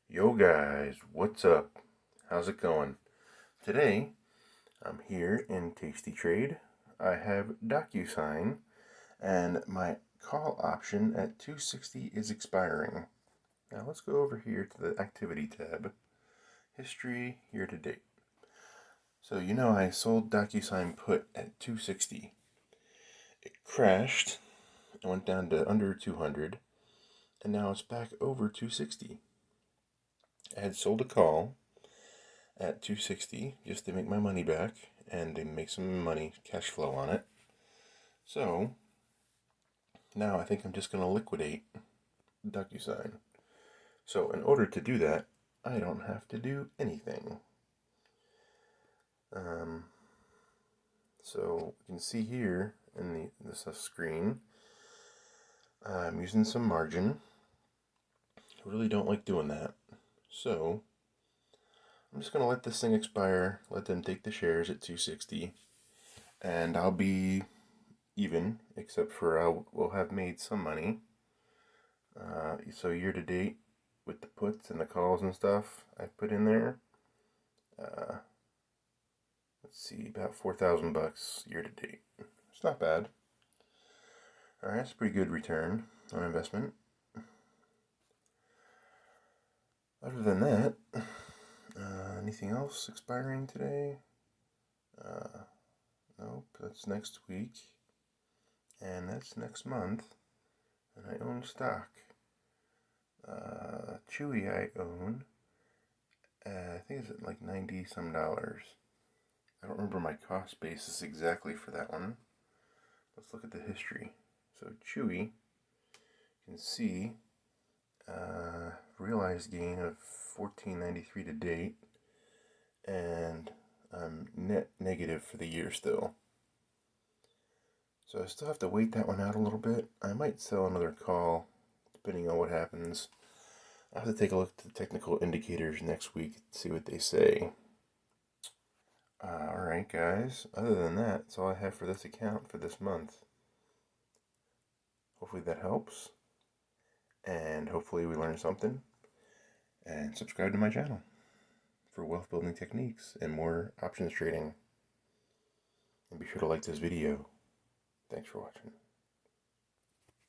Yo guys, what's up? How's it going? Today, I'm here in Tasty Trade. I have DocuSign, and my call option at 260 is expiring. Now let's go over here to the Activity tab. History, year to date. So I sold DocuSign put at 260. It crashed, it went down to under 200, and now it's back over 260. I had sold a call at 260 just to make my money back and to make some money, cash flow on it. So now I think I'm just going to liquidate DocuSign. So in order to do that, I don't have to do anything. So you can see here in this screen, I'm using some margin. I really don't like doing that. So I'm just going to let this thing expire, let them take the shares at 260, and I'll be even, except for I will have made some money. So year to date, with the puts and the calls and stuff I've put in there, let's see, about $4,000 year to date. It's not bad. Alright, that's a pretty good return on investment. Other than that, anything else expiring today? Nope, that's next week. And that's next month. And I own stock. Chewy I own. I think it's at like 90 some dollars. I don't remember my cost basis exactly for that one. Let's look at the history. So Chewy, you can see realized gain of $14.93 to date, and I'm net negative for the year still. So I still have to wait that one out a little bit. I might sell another call, depending on what happens. I'll have to take a look at the technical indicators next week to see what they say. Alright guys, other than that, that's all I have for this account for this month. Hopefully that helps, and hopefully we learned something. And subscribe to my channel for wealth building techniques and more options trading. And be sure to like this video. Thanks for watching.